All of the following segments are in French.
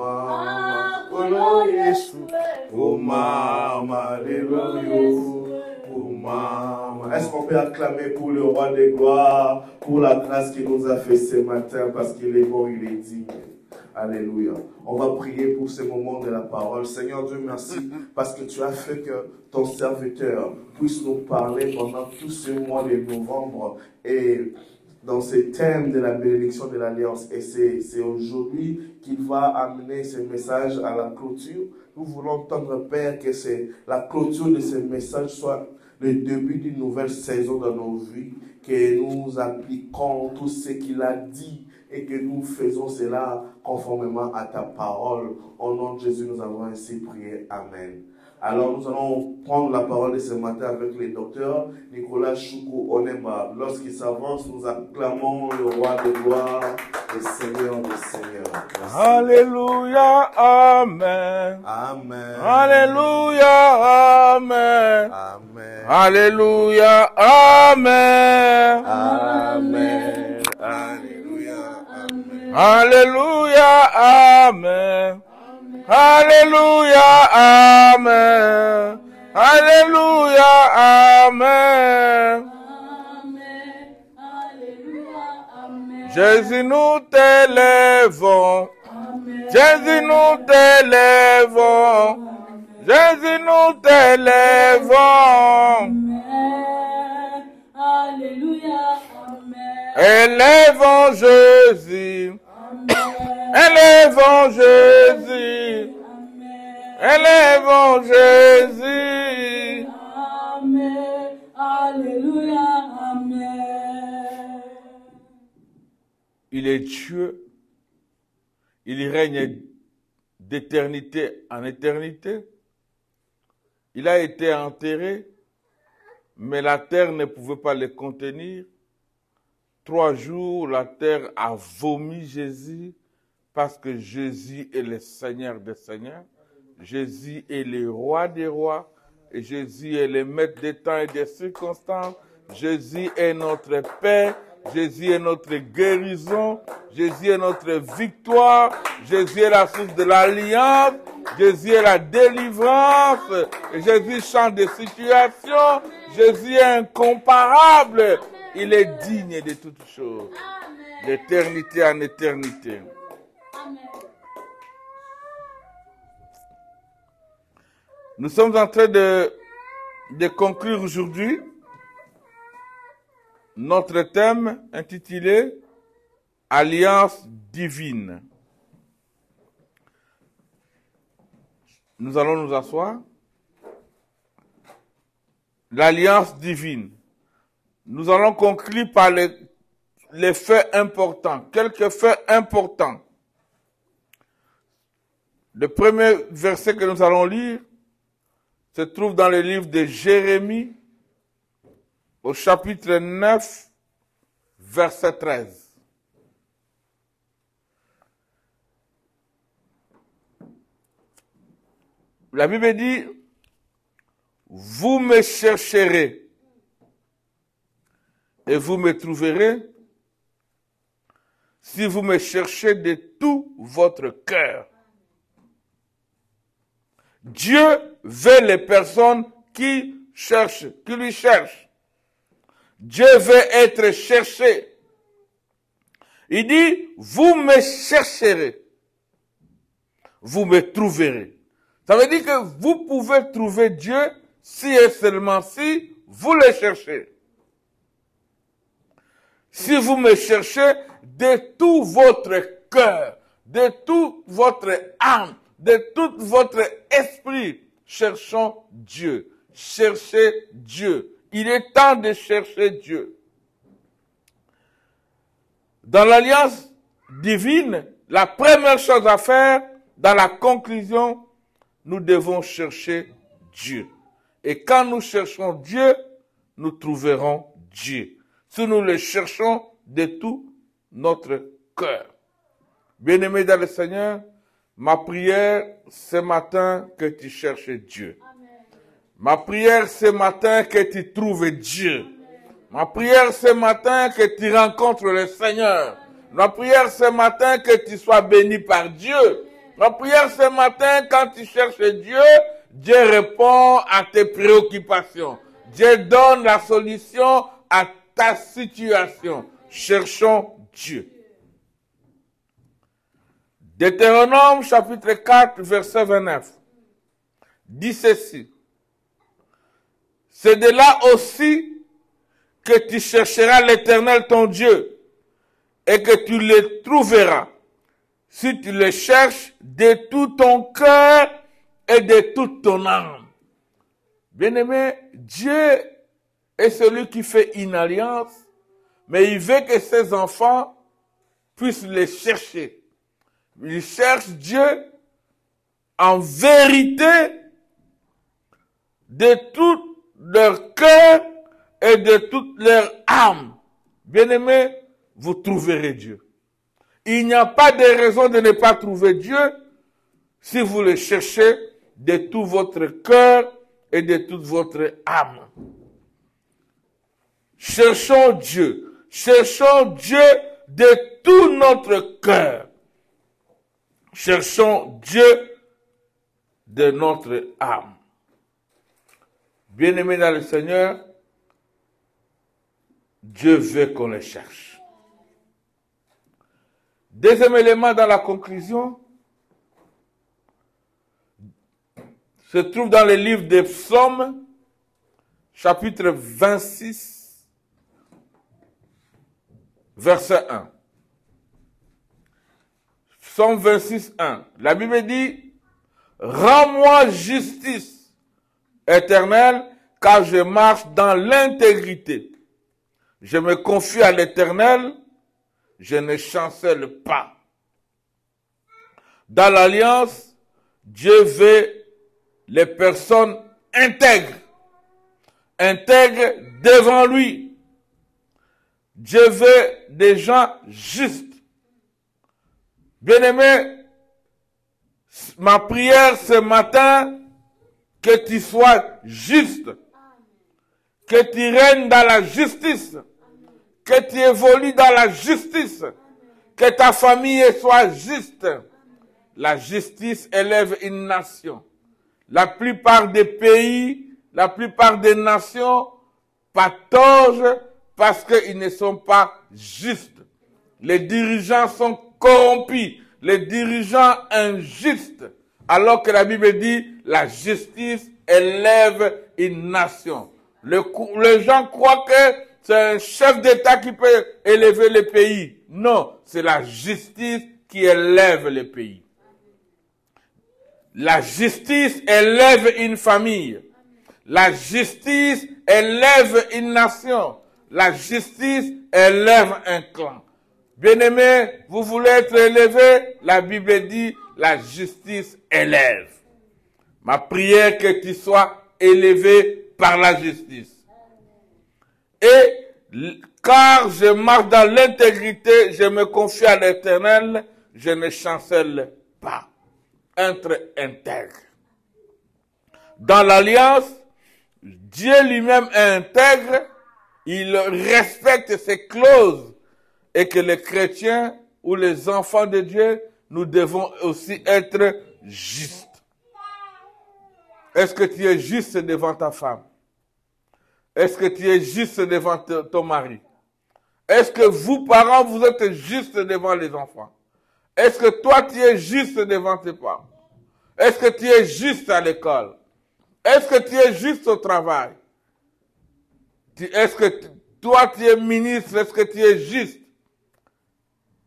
mama, oh Yesu, oh mama, alléluia, oh mama. Est-ce qu'on peut acclamer pour le roi des gloires, pour la grâce qu'il nous a fait ce matin, parce qu'il est bon, il est digne. Alléluia. On va prier pour ce moment de la parole. Seigneur Dieu, merci parce que tu as fait que ton serviteur puisse nous parler pendant tout ce mois de novembre et dans ce thème de la bénédiction de l'Alliance. Et c'est aujourd'hui qu'il va amener ce message à la clôture. Nous voulons entendre, Père, que la clôture de ce message soit le début d'une nouvelle saison dans nos vies, que nous appliquons tout ce qu'il a dit et que nous faisons cela conformément à ta parole. Au nom de Jésus, nous avons ainsi prié. Amen. Alors, nous allons prendre la parole de ce matin avec le docteur Nicolas Choukou Onemba. Lorsqu'il s'avance, nous acclamons le roi de gloire, le Seigneur des seigneurs. Merci. Alléluia, Amen. Amen. Alléluia, Amen. Amen. Alléluia, Amen. Amen. Alléluia. Amen. Alléluia, Amen. Alléluia, Amen. Alléluia, Amen. Jésus, nous t'élèvons. Jésus, nous t'élèvons. Jésus, nous t'élèvons. Alléluia, Amen. Élèvons Jésus. Élèvons Jésus. Élèvons Jésus. Amen. Alléluia, Amen. Il est Dieu. Il règne d'éternité en éternité. Il a été enterré, mais la terre ne pouvait pas le contenir. 3 jours, la terre a vomi Jésus parce que Jésus est le Seigneur des Seigneurs. Jésus est le roi des rois. Et Jésus est le maître des temps et des circonstances. Jésus est notre paix. Jésus est notre guérison. Jésus est notre victoire. Jésus est la source de l'alliance. Jésus est la délivrance. Et Jésus change de situation. Jésus est incomparable. Il est digne de toutes choses. D'éternité en éternité. Nous sommes en train de conclure aujourd'hui notre thème intitulé Alliance divine. Nous allons nous asseoir. L'alliance divine. Nous allons conclure par les faits importants, quelques faits importants. Le premier verset que nous allons lire se trouve dans le livre de Jérémie, au chapitre 9, verset 13. La Bible dit, « Vous me chercherez et vous me trouverez si vous me cherchez de tout votre cœur. » Dieu veut les personnes qui lui cherchent. Dieu veut être cherché. Il dit, vous me chercherez, vous me trouverez. Ça veut dire que vous pouvez trouver Dieu si et seulement si vous le cherchez. Si vous me cherchez de tout votre cœur, de toute votre âme, de tout votre esprit, cherchons Dieu. Cherchez Dieu. Il est temps de chercher Dieu. Dans l'alliance divine, la première chose à faire, dans la conclusion, nous devons chercher Dieu. Et quand nous cherchons Dieu, nous trouverons Dieu. Si nous le cherchons de tout notre cœur. Bien-aimé dans le Seigneur, ma prière ce matin que tu cherches Dieu. Ma prière ce matin que tu trouves Dieu. Ma prière ce matin que tu rencontres le Seigneur. Ma prière ce matin que tu sois béni par Dieu. La prière ce matin, quand tu cherches Dieu, Dieu répond à tes préoccupations. Dieu donne la solution à ta situation. Cherchons Dieu. Deutéronome chapitre 4, verset 29 dit ceci. C'est de là aussi que tu chercheras l'Éternel ton Dieu et que tu le trouveras si tu le cherches de tout ton cœur et de toute ton âme. Bien-aimé, Dieu est celui qui fait une alliance, mais il veut que ses enfants puissent le chercher. Ils cherchent Dieu en vérité de tout leur cœur et de toute leur âme. Bien-aimé, vous trouverez Dieu. Il n'y a pas de raison de ne pas trouver Dieu si vous le cherchez de tout votre cœur et de toute votre âme. Cherchons Dieu. Cherchons Dieu de tout notre cœur. Cherchons Dieu de notre âme. Bien-aimés dans le Seigneur, Dieu veut qu'on le cherche. Deuxième élément dans la conclusion se trouve dans le livre des Psaumes, chapitre 26, verset 1. Psaume 26, 1. La Bible dit, « Rends-moi justice, Éternel, car je marche dans l'intégrité. Je me confie à l'Éternel, je ne chancelle pas. » Dans l'alliance, Dieu veut les personnes intègres devant lui. Dieu veut des gens justes. Bien-aimé, ma prière ce matin, que tu sois juste, que tu règnes dans la justice, que tu évolues dans la justice, que ta famille soit juste. La justice élève une nation. La plupart des pays, la plupart des nations pataugent parce qu'ils ne sont pas justes. Les dirigeants sont corrompus, les dirigeants injustes, alors que la Bible dit la justice élève une nation. Les gens croient que c'est un chef d'État qui peut élever le pays. Non, c'est la justice qui élève le pays. La justice élève une famille. La justice élève une nation. La justice élève un clan. Bien-aimés, vous voulez être élevés? La Bible dit, la justice élève. Ma prière que tu sois élevé par la justice. Et car je marche dans l'intégrité, je me confie à l'Éternel, je ne chancelle pas. Être intègre. Dans l'alliance, Dieu lui-même est intègre, il respecte ses clauses et que les chrétiens ou les enfants de Dieu, nous devons aussi être justes. Est-ce que tu es juste devant ta femme? Est-ce que tu es juste devant ton mari? Est-ce que vous, parents, vous êtes juste devant les enfants? Est-ce que toi, tu es juste devant tes parents? Est-ce que tu es juste à l'école? Est-ce que tu es juste au travail? Est-ce que toi, tu es ministre? Est-ce que tu es juste?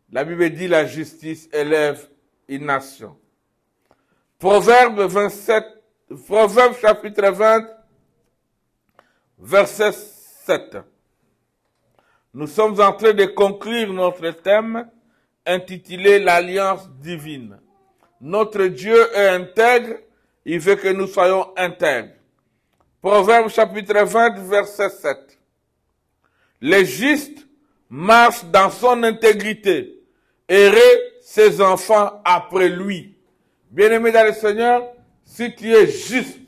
La Bible dit la justice élève une nation. Proverbe chapitre 20, verset 7. Nous sommes en train de conclure notre thème intitulé l'Alliance divine. Notre Dieu est intègre, il veut que nous soyons intègres. Proverbe chapitre 20, verset 7. Le juste marche dans son intégrité, errer ses enfants après lui. Bien-aimé dans le Seigneur, si tu es juste,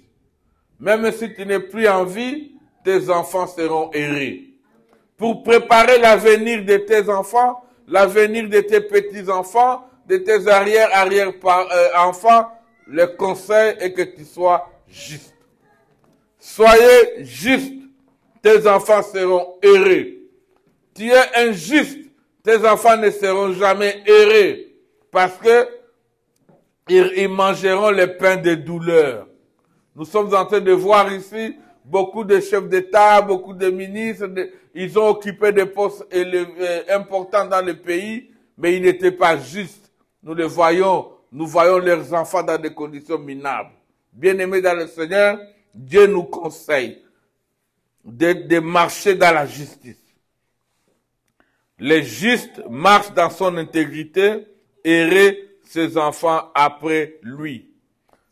même si tu n'es plus en vie, tes enfants seront errés. Pour préparer l'avenir de tes enfants, l'avenir de tes petits-enfants, de tes arrière-enfants, le conseil est que tu sois juste. Soyez juste, tes enfants seront heureux. Tu es injuste, tes enfants ne seront jamais heureux parce que ils mangeront le pain de douleur. Nous sommes en train de voir ici beaucoup de chefs d'État, beaucoup de ministres, ils ont occupé des postes importants dans le pays, mais ils n'étaient pas justes. Nous le voyons, nous voyons leurs enfants dans des conditions minables. Bien-aimés dans le Seigneur, Dieu nous conseille de marcher dans la justice. Le juste marche dans son intégrité et errer ses enfants après lui.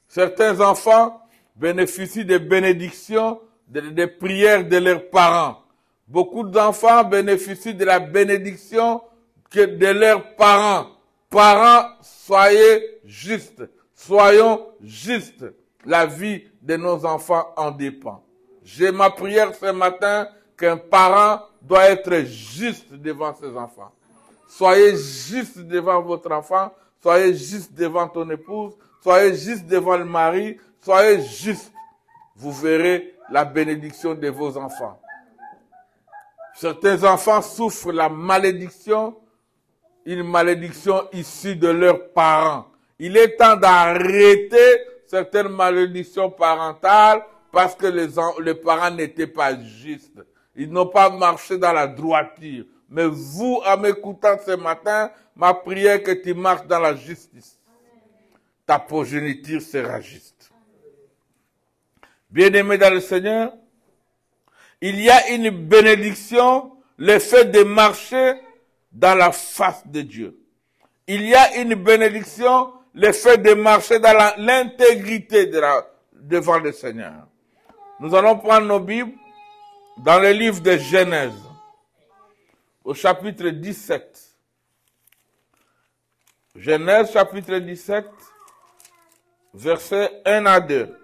Certains enfants bénéficient des bénédictions, des prières de leurs parents. Beaucoup d'enfants bénéficient de la bénédiction de leurs parents. Parents, soyez justes. Soyons justes. La vie de nos enfants en dépend. J'ai ma prière ce matin qu'un parent doit être juste devant ses enfants. Soyez juste devant votre enfant. Soyez juste devant ton épouse. Soyez juste devant le mari. Soyez juste. Vous verrez la bénédiction de vos enfants. Certains enfants souffrent la malédiction, une malédiction issue de leurs parents. Il est temps d'arrêter certaines malédictions parentales parce que les parents n'étaient pas justes. Ils n'ont pas marché dans la droiture. Mais vous, en m'écoutant ce matin, ma prière est que tu marches dans la justice. Ta progéniture sera juste. Bien-aimés dans le Seigneur, il y a une bénédiction, le fait de marcher dans la face de Dieu. Il y a une bénédiction, le fait de marcher dans l'intégrité devant le Seigneur. Nous allons prendre nos Bibles dans le livre de Genèse, au chapitre 17. Genèse, chapitre 17, versets 1 à 2.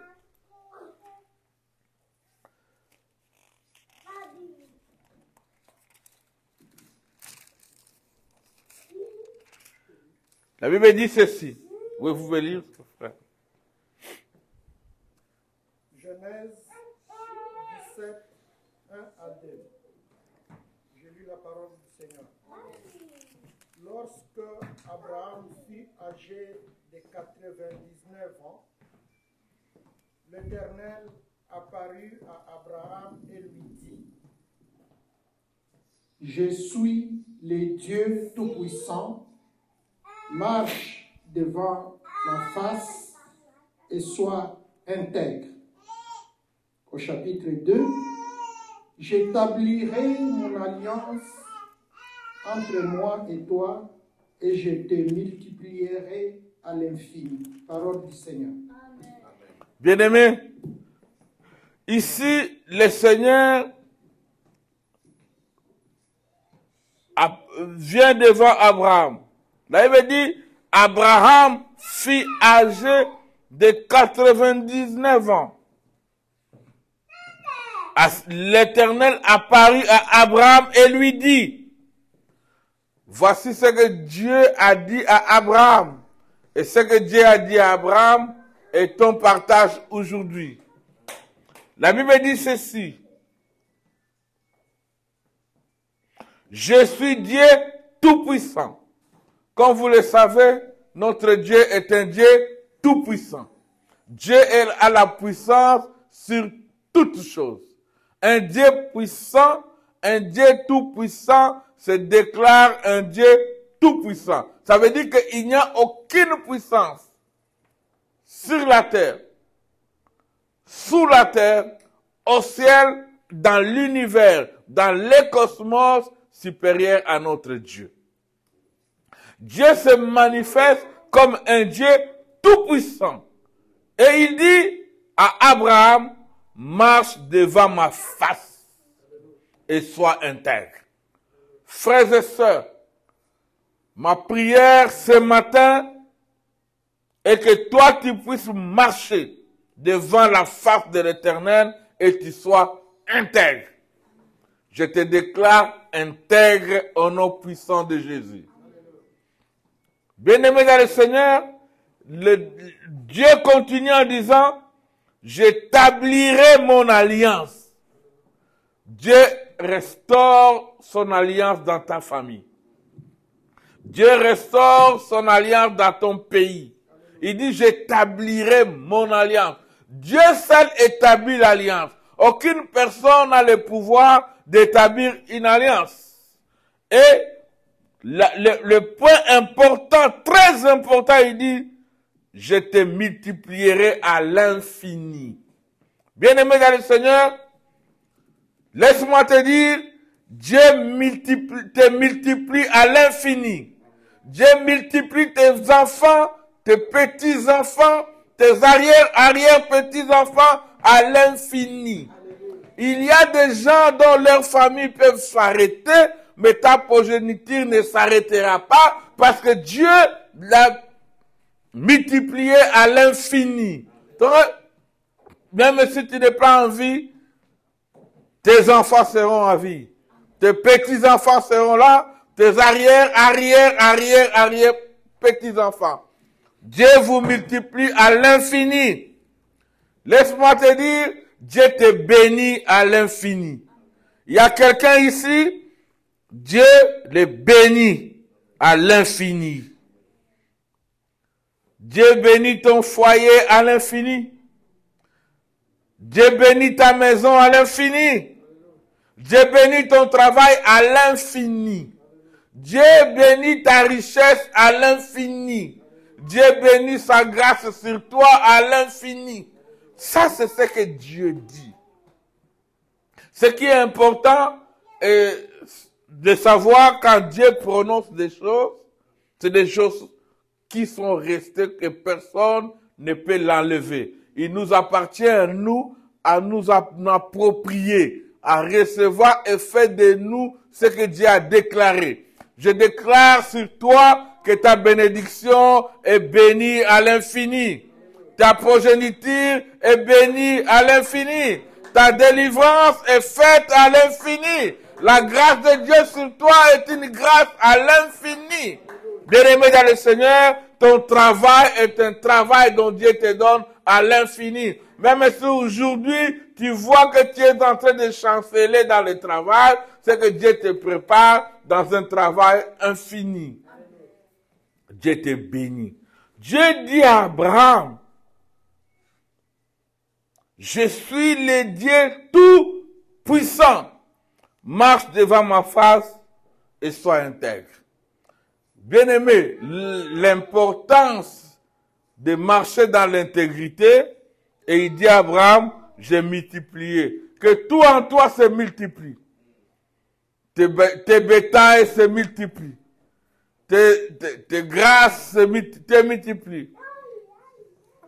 La Bible dit ceci. Oui, vous pouvez lire, frère. Genèse 17, 1 à 2. J'ai lu la parole du Seigneur. Lorsque Abraham fut âgé de 99 ans, l'Éternel apparut à Abraham et lui dit: Je suis le Dieu Tout-Puissant. Marche devant ma face et sois intègre. Au chapitre 2, j'établirai mon alliance entre moi et toi et je te multiplierai à l'infini. Parole du Seigneur. Bien-aimés, ici, le Seigneur vient devant Abraham. Là, il veut dire, Abraham fut âgé de 99 ans. L'Éternel apparut à Abraham et lui dit, voici ce que Dieu a dit à Abraham. Et ce que Dieu a dit à Abraham est ton partage aujourd'hui. La Bible dit ceci. Je suis Dieu tout-puissant. Comme vous le savez, notre Dieu est un Dieu tout-puissant. Dieu a la puissance sur toutes choses. Un Dieu puissant, un Dieu tout-puissant se déclare un Dieu tout-puissant. Ça veut dire qu'il n'y a aucune puissance sur la terre, sous la terre, au ciel, dans l'univers, dans les cosmos supérieurs à notre Dieu. Dieu se manifeste comme un Dieu tout-puissant. Et il dit à Abraham, marche devant ma face et sois intègre. Frères et sœurs, ma prière ce matin est que toi tu puisses marcher devant la face de l'Éternel et tu sois intègre. Je te déclare intègre au nom puissant de Jésus. Bien-aimés dans le Seigneur, Dieu continue en disant, j'établirai mon alliance. Dieu restaure son alliance dans ta famille. Dieu restaure son alliance dans ton pays. Il dit, j'établirai mon alliance. Dieu seul établit l'alliance. Aucune personne n'a le pouvoir d'établir une alliance. Et le point important, très important, il dit, je te multiplierai à l'infini. Bien-aimé dans le Seigneur, laisse-moi te dire, Dieu te multiplie à l'infini. Dieu multiplie tes enfants, tes petits-enfants, tes arrière-petits-enfants à l'infini. Il y a des gens dont leurs familles peuvent s'arrêter, mais ta progéniture ne s'arrêtera pas parce que Dieu l'a multiplié à l'infini. Donc, même si tu n'es pas en vie, tes enfants seront en vie. Tes petits-enfants seront là, tes arrière petits-enfants. Dieu vous multiplie à l'infini. Laisse-moi te dire, Dieu te bénit à l'infini. Il y a quelqu'un ici, Dieu le bénit à l'infini. Dieu bénit ton foyer à l'infini. Dieu bénit ta maison à l'infini. Dieu bénit ton travail à l'infini. Dieu bénit ta richesse à l'infini. Dieu bénit sa grâce sur toi à l'infini. Ça, c'est ce que Dieu dit. Ce qui est important de savoir quand Dieu prononce des choses, c'est des choses qui sont restées que personne ne peut l'enlever. Il nous appartient à nous approprier, à recevoir et faire de nous ce que Dieu a déclaré. Je déclare sur toi que ta bénédiction est bénie à l'infini. Ta progéniture est bénie à l'infini. Ta délivrance est faite à l'infini. La grâce de Dieu sur toi est une grâce à l'infini. Bien-aimé dans le Seigneur, ton travail est un travail dont Dieu te donne à l'infini. Même si aujourd'hui, tu vois que tu es en train de chanceler dans le travail, c'est que Dieu te prépare dans un travail infini. Dieu te bénit. Dieu dit à Abraham, je suis le Dieu tout puissant. Marche devant ma face et sois intègre. Bien-aimé, l'importance de marcher dans l'intégrité, et il dit à Abraham, j'ai multiplié. Que tout en toi se multiplie. Tes bétails se multiplient. Tes grâces se multiplient.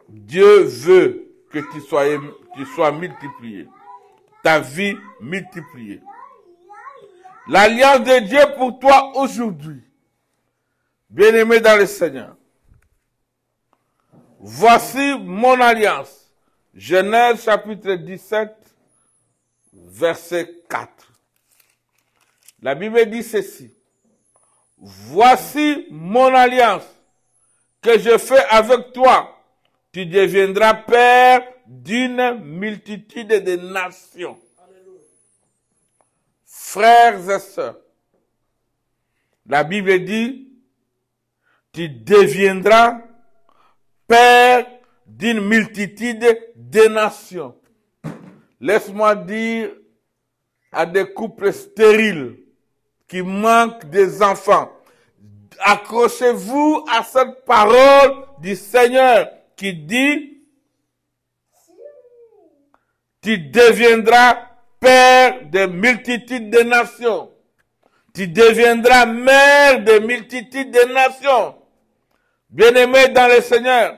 Dieu veut que tu sois multiplié. Ta vie multipliée. L'alliance de Dieu pour toi aujourd'hui. Bien-aimé dans le Seigneur. Voici mon alliance. Genèse chapitre 17, verset 4. La Bible dit ceci. Voici mon alliance que je fais avec toi. Tu deviendras père d'une multitude de nations. Frères et sœurs, la Bible dit, tu deviendras père d'une multitude de nations. Laisse-moi dire à des couples stériles qui manquent des enfants, accrochez-vous à cette parole du Seigneur qui dit, tu deviendras père de multitudes de nations. Tu deviendras mère de multitudes de nations. Bien-aimé dans le Seigneur,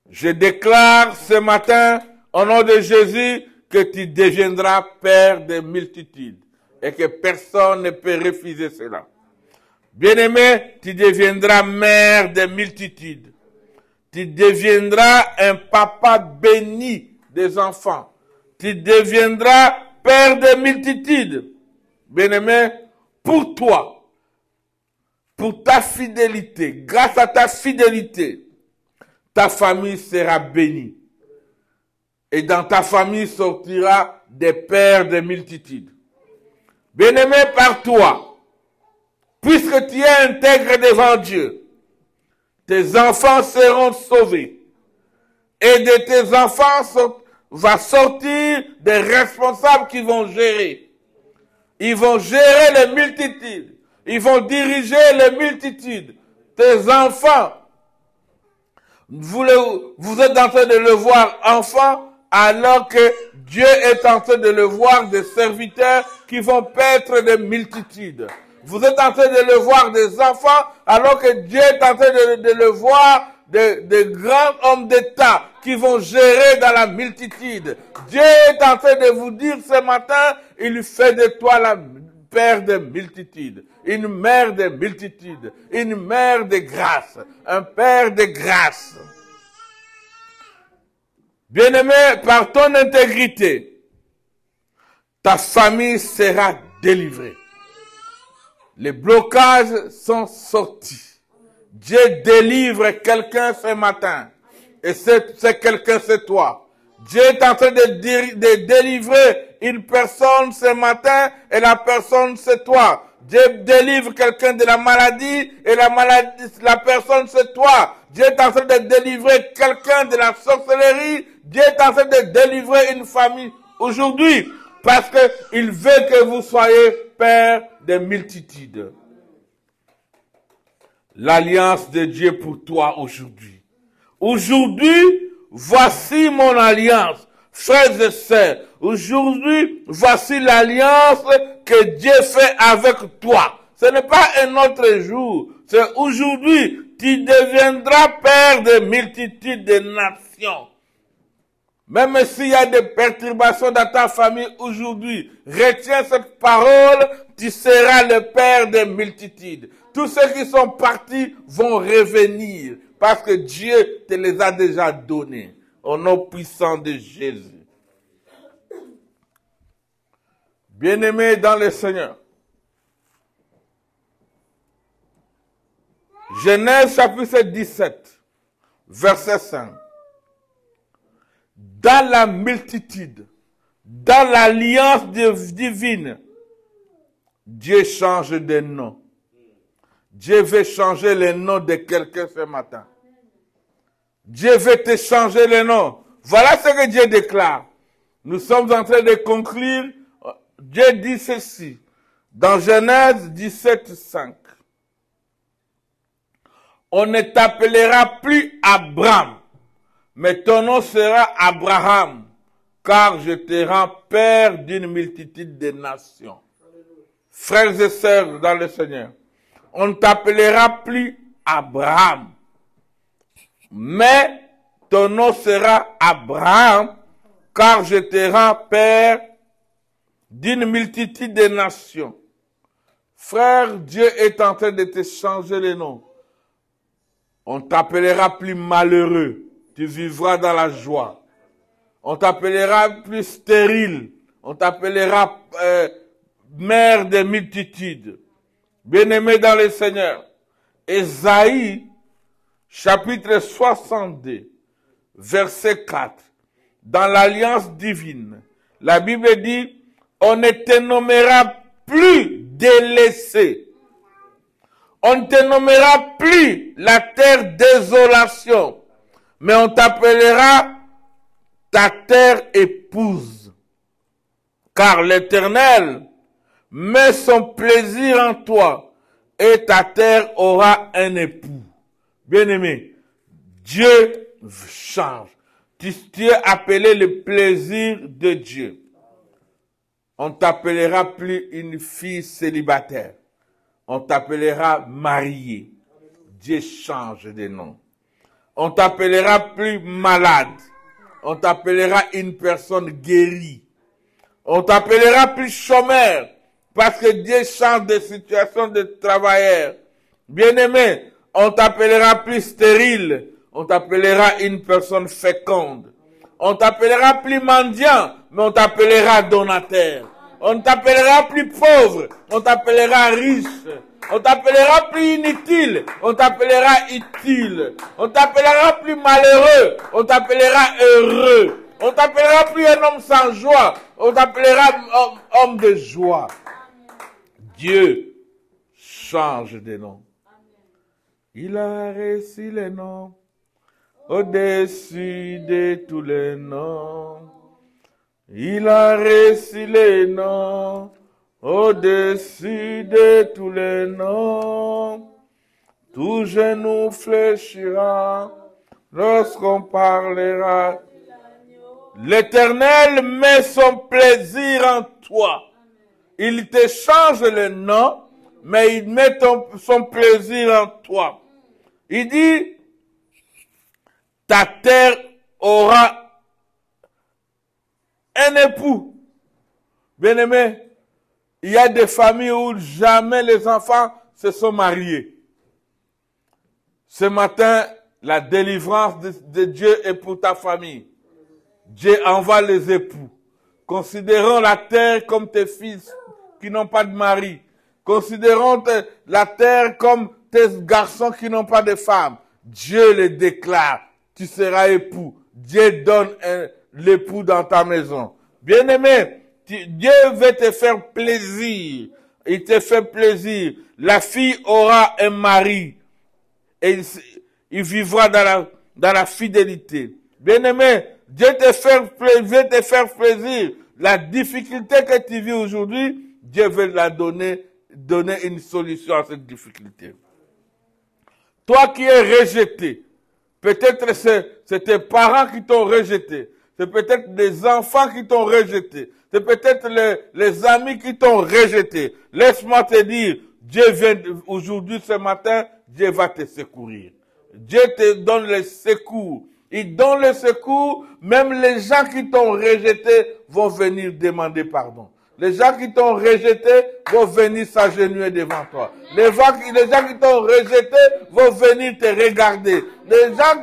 je déclare ce matin, au nom de Jésus, que tu deviendras père de multitudes et que personne ne peut refuser cela. Bien-aimé, tu deviendras mère de multitudes. Tu deviendras un papa béni des enfants. Tu deviendras père de multitudes. Bien-aimé, pour toi, pour ta fidélité, grâce à ta fidélité, ta famille sera bénie. Et dans ta famille sortira des pères de multitudes. Bien-aimé par toi, puisque tu es intègre devant Dieu, tes enfants seront sauvés. Et de tes enfants va sortir des responsables qui vont gérer. Ils vont gérer les multitudes. Ils vont diriger les multitudes. Tes enfants, vous êtes en train de le voir enfant, alors que Dieu est en train de le voir des serviteurs qui vont paître des multitudes. Vous êtes en train de le voir des enfants, alors que Dieu est en train de le voir des grands hommes d'État qui vont gérer dans la multitude. Dieu est en train de vous dire ce matin, il fait de toi la père des multitudes, une mère des multitudes, une mère de grâce, un père de grâce. Bien-aimé, par ton intégrité, ta famille sera délivrée. Les blocages sont sortis. Dieu délivre quelqu'un ce matin. Et c'est quelqu'un, c'est toi. Dieu est en train de délivrer une personne ce matin et la personne, c'est toi. Dieu délivre quelqu'un de la maladie et la personne, c'est toi. Dieu est en train de délivrer quelqu'un de la sorcellerie. Dieu est en train de délivrer une famille aujourd'hui parce qu'il veut que vous soyez père des multitudes. L'alliance de Dieu pour toi aujourd'hui. Aujourd'hui, voici mon alliance. Frères et sœurs, aujourd'hui, voici l'alliance que Dieu fait avec toi. Ce n'est pas un autre jour. C'est aujourd'hui, tu deviendras père de multitudes de nations. Même s'il y a des perturbations dans ta famille aujourd'hui, retiens cette parole, tu seras le père des multitudes. Tous ceux qui sont partis vont revenir parce que Dieu te les a déjà donnés. Au nom puissant de Jésus. Bien-aimés dans le Seigneur. Genèse chapitre 17, verset 5. Dans la multitude, dans l'alliance divine, Dieu change de nom. Dieu veut changer le nom de quelqu'un ce matin. Dieu veut te changer le nom. Voilà ce que Dieu déclare. Nous sommes en train de conclure. Dieu dit ceci. Dans Genèse 17, 5. On ne t'appellera plus Abraham, mais ton nom sera Abraham, car je te rends père d'une multitude de nations. Frères et sœurs dans le Seigneur, on ne t'appellera plus Abraham, mais ton nom sera Abraham, car je te rends père d'une multitude de nations. Frère, Dieu est en train de te changer le nom. On t'appellera plus malheureux, tu vivras dans la joie. On t'appellera plus stérile, on t'appellera mère des multitudes. Bien-aimé dans le Seigneur, Ésaïe, chapitre 62, verset 4, dans l'alliance divine, la Bible dit, on ne te nommera plus délaissé. On ne te nommera plus la terre désolation, mais on t'appellera ta terre épouse. Car l'Éternel met son plaisir en toi et ta terre aura un époux. Bien-aimé, Dieu change. Tu es appelé le plaisir de Dieu. On t'appellera plus une fille célibataire. On t'appellera mariée. Dieu change de nom. On t'appellera plus malade. On t'appellera une personne guérie. On t'appellera plus chômeur. Parce que Dieu change de situation de travailleur. Bien-aimé, on t'appellera plus stérile. On t'appellera une personne féconde. On t'appellera plus mendiant, mais on t'appellera donateur. On ne t'appellera plus pauvre. On t'appellera riche. On t'appellera plus inutile. On t'appellera utile. On t'appellera plus malheureux. On t'appellera heureux. On t'appellera plus un homme sans joie. On t'appellera homme de joie. Dieu change de nom. Il a réussi les noms au-dessus de tous les noms. Il a réussi les noms au-dessus de tous les noms. Tout genou fléchira lorsqu'on parlera. L'Éternel met son plaisir en toi. Il te change le nom, mais il met son plaisir en toi. Il dit, ta terre aura un époux. Bien-aimé, il y a des familles où jamais les enfants se sont mariés. Ce matin, la délivrance de Dieu est pour ta famille. Dieu envoie les époux. Considérons la terre comme tes fils qui n'ont pas de mari. Considérons la terre comme tes garçons qui n'ont pas de femme. Dieu les déclare. Tu seras époux. Dieu donne l'époux dans ta maison. Bien-aimé, Dieu veut te faire plaisir. Il te fait plaisir. La fille aura un mari. Et il vivra dans la fidélité. Bien-aimé, Dieu te veut te faire plaisir. La difficulté que tu vis aujourd'hui, Dieu veut la donner une solution à cette difficulté. Toi qui es rejeté, peut-être c'est tes parents qui t'ont rejeté. C'est peut-être des enfants qui t'ont rejeté. C'est peut-être les amis qui t'ont rejeté. Laisse-moi te dire, Dieu vient aujourd'hui, ce matin, Dieu va te secourir. Dieu te donne le secours. Il donne le secours, même les gens qui t'ont rejeté vont venir demander pardon. Les gens qui t'ont rejeté vont venir s'agenouiller devant toi. Les gens qui t'ont rejeté vont venir te regarder. Les gens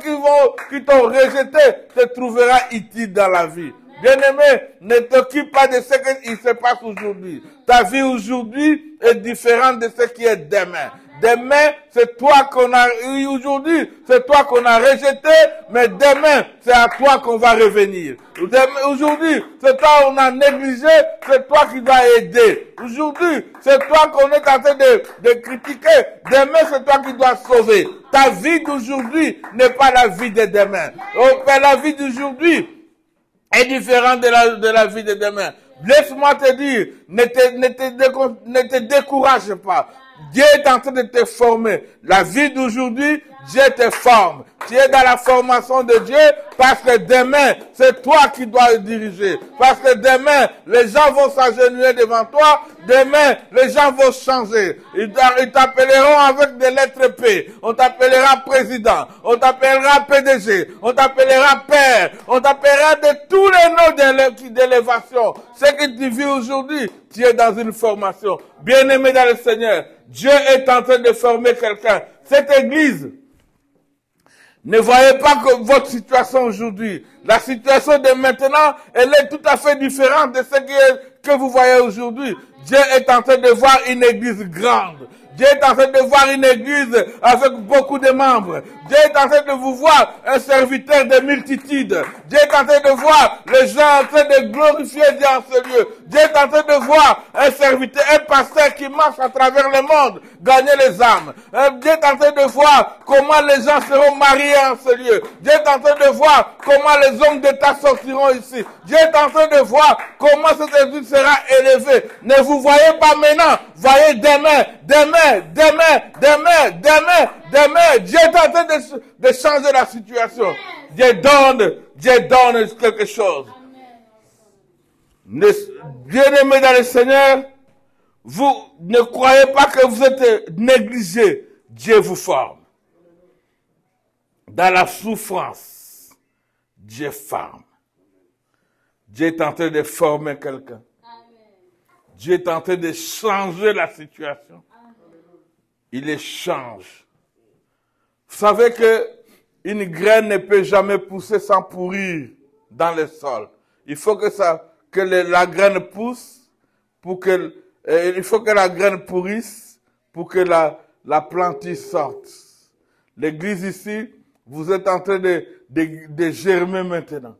qui t'ont rejeté te trouveront utile dans la vie. Bien-aimé, ne t'occupe pas de ce qui se passe aujourd'hui. Ta vie aujourd'hui est différente de ce qui est demain. Demain, c'est toi qu'on a eu aujourd'hui, c'est toi qu'on a rejeté, mais demain, c'est à toi qu'on va revenir. Aujourd'hui, c'est toi qu'on a négligé, c'est toi qui dois aider. Aujourd'hui, c'est toi qu'on est en train de critiquer, demain, c'est toi qui dois sauver. Ta vie d'aujourd'hui n'est pas la vie de demain. La vie d'aujourd'hui est différente de la vie de demain. Laisse-moi te dire, ne te décourage pas. Dieu est en train de te former. La vie d'aujourd'hui, Dieu te forme. Tu es dans la formation de Dieu parce que demain, c'est toi qui dois diriger. Parce que demain, les gens vont s'agenouiller devant toi. Demain, les gens vont changer. Ils t'appelleront avec des lettres P. On t'appellera président. On t'appellera PDG. On t'appellera père. On t'appellera de tous les noms d'élévation. Ce que tu vis aujourd'hui, tu es dans une formation. Bien-aimé dans le Seigneur, Dieu est en train de former quelqu'un. Cette église, ne voyez pas que votre situation aujourd'hui, la situation de maintenant, elle est tout à fait différente de ce que vous voyez aujourd'hui. Dieu est en train de voir une église grande. Dieu est en train de voir une église avec beaucoup de membres. Dieu est en train de vous voir un serviteur de multitudes. Dieu est en train de voir les gens en train de glorifier Dieu en ce lieu. Dieu est en train de voir un serviteur, un pasteur qui marche à travers le monde, gagner les âmes. Dieu est en train de voir comment les gens seront mariés en ce lieu. Dieu est en train de voir comment les hommes d'État sortiront ici. Dieu est en train de voir comment cette église sera élevée. Ne vous voyez pas maintenant, voyez demain. Dieu est en train de changer la situation. Dieu donne quelque chose. Bien-aimés dans le Seigneur, vous ne croyez pas que vous êtes négligé. Dieu vous forme. Dans la souffrance, Dieu forme. Dieu est en train de former quelqu'un. Dieu est en train de changer la situation. Il les change. Vous savez que une graine ne peut jamais pousser sans pourrir dans le sol. Il faut que la graine pousse il faut que la graine pourrisse pour que la plante y sorte. L'église ici, vous êtes en train de germer maintenant.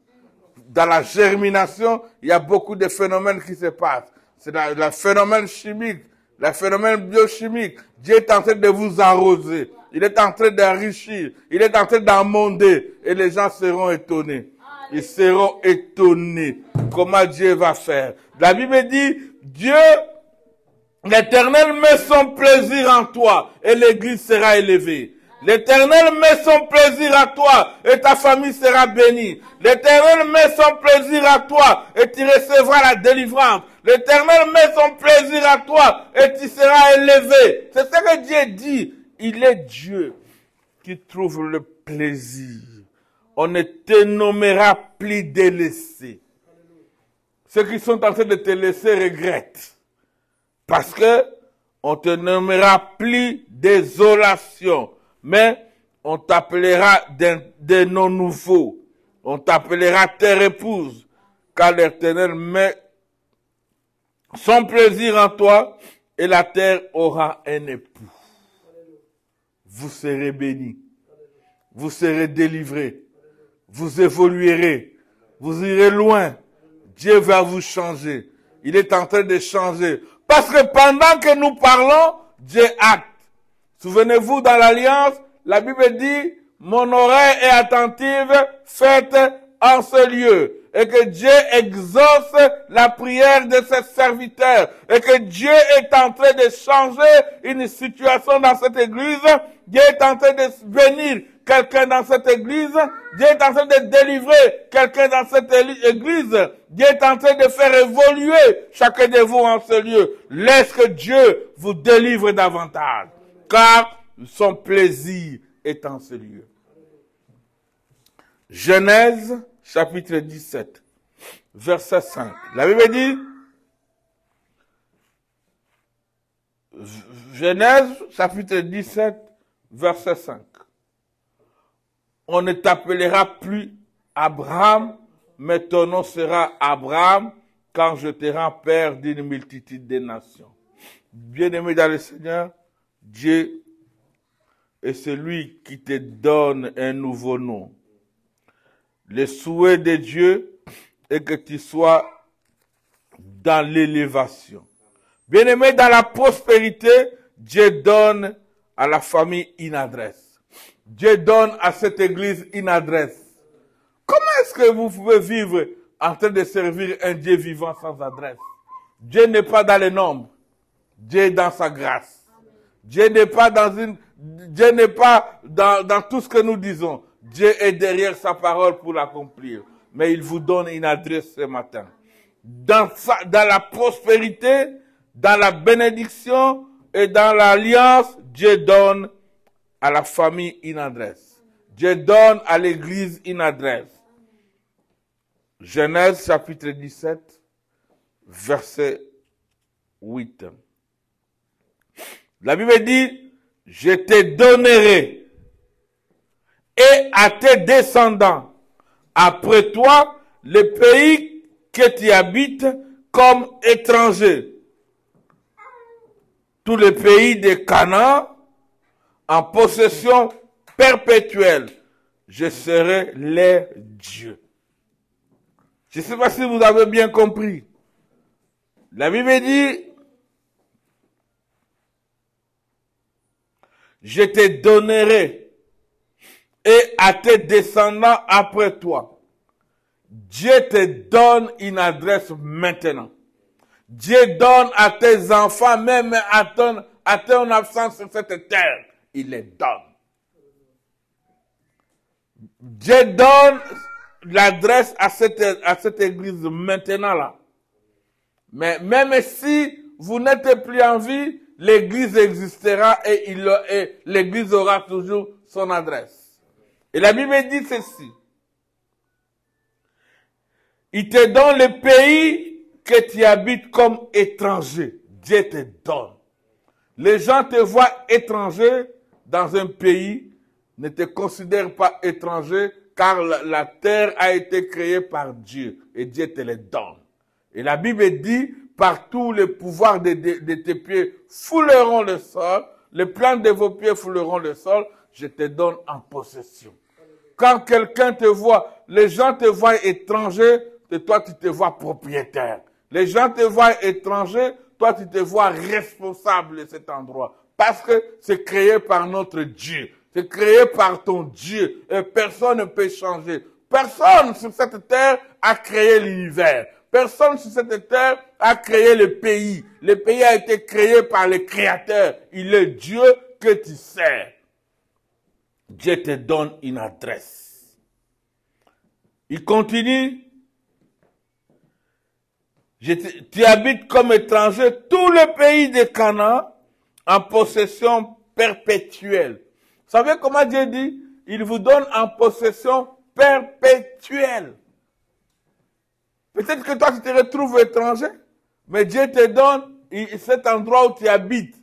Dans la germination, il y a beaucoup de phénomènes qui se passent. C'est le phénomène chimique, le phénomène biochimique. Dieu est en train de vous arroser. Il est en train d'enrichir. Il est en train d'amender. Et les gens seront étonnés. Ils seront étonnés comment Dieu va faire. La Bible dit, Dieu, l'Éternel met son plaisir en toi et l'Église sera élevée. L'Éternel met son plaisir à toi et ta famille sera bénie. L'Éternel met son plaisir à toi et tu recevras la délivrance. L'Éternel met son plaisir à toi et tu seras élevé. C'est ce que Dieu dit. Il est Dieu qui trouve le plaisir. On ne te nommera plus délaissé. Ceux qui sont en train de te laisser regrettent. Parce que on te nommera plus désolation. Mais on t'appellera des noms nouveaux. On t'appellera terre épouse. Car l'Éternel met son plaisir en toi et la terre aura un époux. Vous serez bénis. Vous serez délivrés. Vous évoluerez. Vous irez loin. Dieu va vous changer. Il est en train de changer. Parce que pendant que nous parlons, Dieu acte. Souvenez-vous, dans l'Alliance, la Bible dit, mon oreille est attentive, faite en ce lieu. Et que Dieu exauce la prière de ses serviteurs. Et que Dieu est en train de changer une situation dans cette église. Dieu est en train de bénir quelqu'un dans cette église. Dieu est en train de délivrer quelqu'un dans cette église. Dieu est en train de faire évoluer chacun de vous en ce lieu. Laisse que Dieu vous délivre davantage. Car son plaisir est en ce lieu. Genèse, chapitre 17, verset 5. La Bible dit, Genèse, chapitre 17, verset 5. On ne t'appellera plus Abraham, mais ton nom sera Abraham, quand je te rends père d'une multitude de nations. Bien-aimé dans le Seigneur, Dieu est celui qui te donne un nouveau nom. Le souhait de Dieu est que tu sois dans l'élévation. Bien-aimé, dans la prospérité, Dieu donne à la famille une adresse. Dieu donne à cette église une adresse. Comment est-ce que vous pouvez vivre en train de servir un Dieu vivant sans adresse? Dieu n'est pas dans les nombres. Dieu est dans sa grâce. Dieu n'est pas dans tout ce que nous disons. Dieu est derrière sa parole pour l'accomplir. Mais il vous donne une adresse ce matin. Dans la prospérité, dans la bénédiction et dans l'alliance, Dieu donne à la famille une adresse. Dieu donne à l'église une adresse. Genèse chapitre 17, verset 8. La Bible dit, je te donnerai et à tes descendants après toi le pays que tu habites comme étranger. Tous les pays de Canaan en possession perpétuelle. Je serai leur Dieu. Je ne sais pas si vous avez bien compris. La Bible dit, je te donnerai et à tes descendants après toi. Dieu te donne une adresse maintenant. Dieu donne à tes enfants, même à ton absence sur cette terre, il les donne. Dieu donne l'adresse à cette église maintenant là. Mais même si vous n'êtes plus en vie, l'église existera et l'église aura toujours son adresse. Et la Bible dit ceci. Il te donne le pays que tu habites comme étranger. Dieu te donne. Les gens te voient étranger dans un pays, ne te considèrent pas étranger car la terre a été créée par Dieu et Dieu te les donne. Et la Bible dit, partout les pouvoirs de tes pieds fouleront le sol, les plantes de vos pieds fouleront le sol, je te donne en possession. Quand quelqu'un te voit, les gens te voient étranger, et toi tu te vois propriétaire. Les gens te voient étranger, toi tu te vois responsable de cet endroit. Parce que c'est créé par notre Dieu. C'est créé par ton Dieu. Et personne ne peut changer. Personne sur cette terre a créé l'univers. Personne sur cette terre a créé le pays. Le pays a été créé par le Créateur. Il est Dieu que tu sers. Dieu te donne une adresse. Il continue. Tu habites comme étranger tout le pays de Canaan en possession perpétuelle. Vous savez comment Dieu dit? Il vous donne en possession perpétuelle. Peut-être que toi tu te retrouves étranger, mais Dieu te donne cet endroit où tu habites.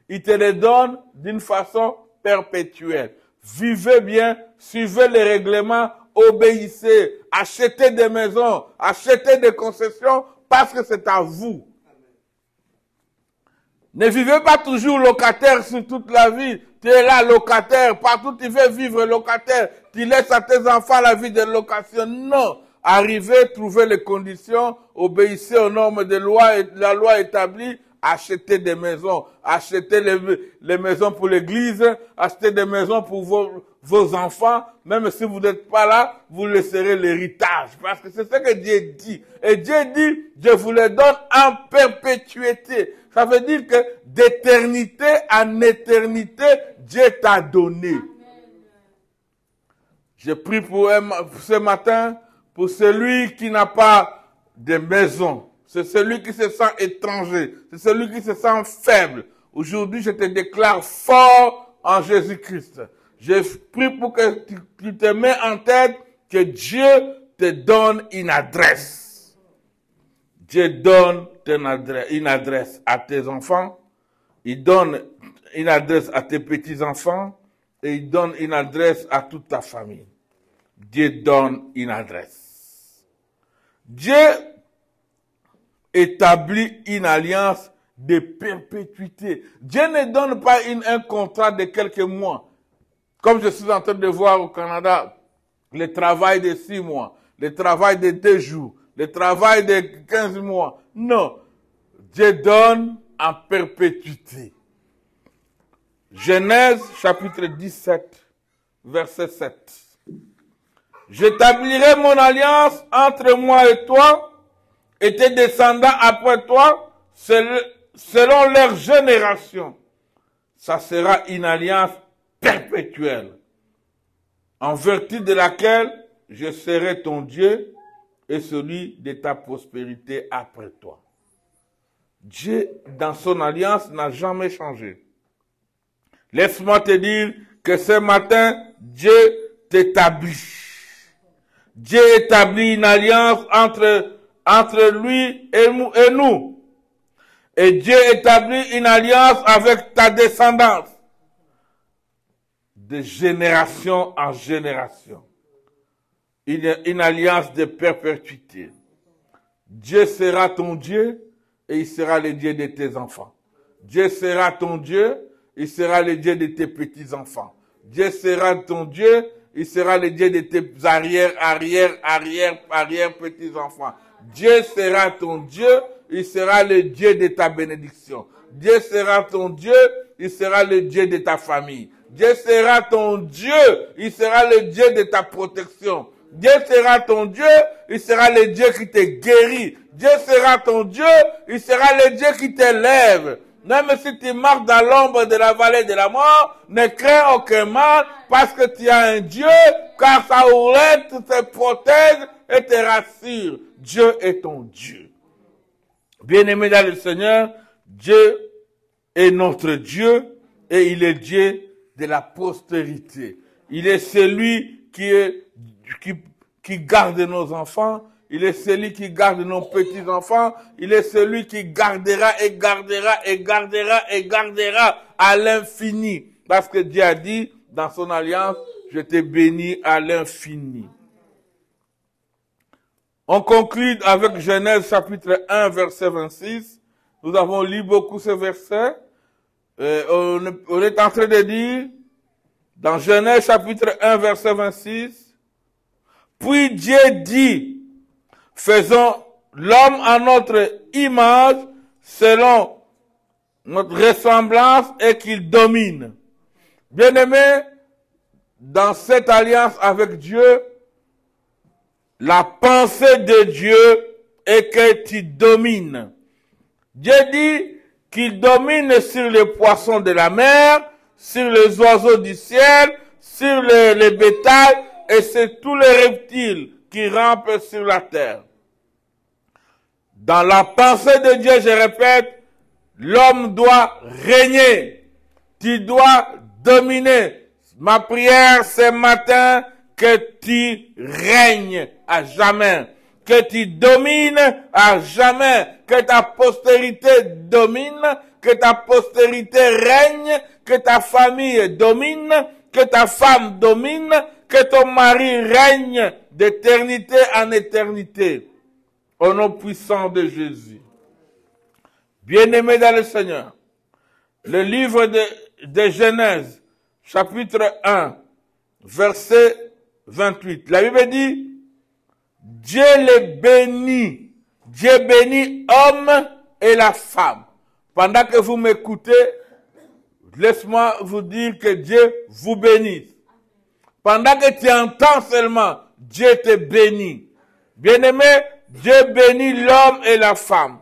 Il te le donne d'une façon perpétuelle. Vivez bien, suivez les règlements, obéissez, achetez des maisons, achetez des concessions, parce que c'est à vous. Ne vivez pas toujours locataire sur toute la vie. Tu es là locataire, partout tu veux vivre locataire. Tu laisses à tes enfants la vie de location. Non. Arrivez, trouvez les conditions, obéissez aux normes de la loi établie, achetez des maisons, achetez les maisons pour l'église, achetez des maisons pour vos enfants, même si vous n'êtes pas là, vous laisserez l'héritage, parce que c'est ce que Dieu dit. Et Dieu dit, je vous les donne en perpétuité. Ça veut dire que d'éternité en éternité, Dieu t'a donné. J'ai pris pour ce matin, pour celui qui n'a pas de maison. C'est celui qui se sent étranger. C'est celui qui se sent faible. Aujourd'hui, je te déclare fort en Jésus-Christ. Je prie pour que tu te mets en tête que Dieu te donne une adresse. Dieu donne une adresse à tes enfants. Il donne une adresse à tes petits-enfants. Et il donne une adresse à toute ta famille. Dieu donne une adresse. Dieu établit une alliance de perpétuité. Dieu ne donne pas un contrat de quelques mois. Comme je suis en train de voir au Canada, le travail de 6 mois, le travail de 2 jours, le travail de 15 mois. Non. Dieu donne en perpétuité. Genèse chapitre 17, verset 7. J'établirai mon alliance entre moi et toi, et tes descendants après toi, selon leur génération. Ça sera une alliance perpétuelle, en vertu de laquelle je serai ton Dieu et celui de ta prospérité après toi. Dieu, dans son alliance, n'a jamais changé. Laisse-moi te dire que ce matin, Dieu t'établit. Dieu établit une alliance entre lui et nous. Et Dieu établit une alliance avec ta descendance. De génération en génération. Une alliance de perpétuité. Dieu sera ton Dieu et il sera le Dieu de tes enfants. Dieu sera ton Dieu, il sera le Dieu de tes petits-enfants. Dieu sera ton Dieu, il sera le Dieu de tes arrière petits-enfants. Dieu sera ton Dieu, il sera le Dieu de ta bénédiction. Dieu sera ton Dieu, il sera le Dieu de ta famille. Dieu sera ton Dieu, il sera le Dieu de ta protection. Dieu sera ton Dieu, il sera le Dieu qui te guérit. Dieu sera ton Dieu, il sera le Dieu qui t'élève. Même si tu marches dans l'ombre de la vallée de la mort, ne crains aucun mal, parce que tu as un Dieu, car sa houlette te protège et te rassure. Dieu est ton Dieu. Bien-aimé dans le Seigneur, Dieu est notre Dieu et il est Dieu de la postérité. Il est celui qui garde nos enfants. Il est celui qui garde nos petits-enfants. Il est celui qui gardera et gardera et gardera et gardera à l'infini. Parce que Dieu a dit dans son alliance, je te bénis à l'infini. On conclut avec Genèse chapitre 1, verset 26. Nous avons lu beaucoup ce verset. On est en train de dire, dans Genèse chapitre 1, verset 26, puis Dieu dit, faisons l'homme à notre image, selon notre ressemblance, et qu'il domine. Bien-aimé, dans cette alliance avec Dieu, la pensée de Dieu est que tu domines. Dieu dit qu'il domine sur les poissons de la mer, sur les oiseaux du ciel, sur les bétails et sur tous les reptiles qui rampent sur la terre. Dans la pensée de Dieu, je répète, l'homme doit régner. Tu dois dominer. Ma prière ce matin, que tu règnes à jamais, que tu domines à jamais, que ta postérité domine, que ta postérité règne, que ta famille domine, que ta femme domine, que ton mari règne d'éternité en éternité. Au nom puissant de Jésus. Bien-aimés dans le Seigneur, le livre de Genèse, chapitre 1, verset 28. La Bible dit, Dieu les bénit. Dieu bénit l'homme et la femme. Pendant que vous m'écoutez, laisse-moi vous dire que Dieu vous bénisse. Pendant que tu entends seulement, Dieu te bénit. Bien-aimé, Dieu bénit l'homme et la femme.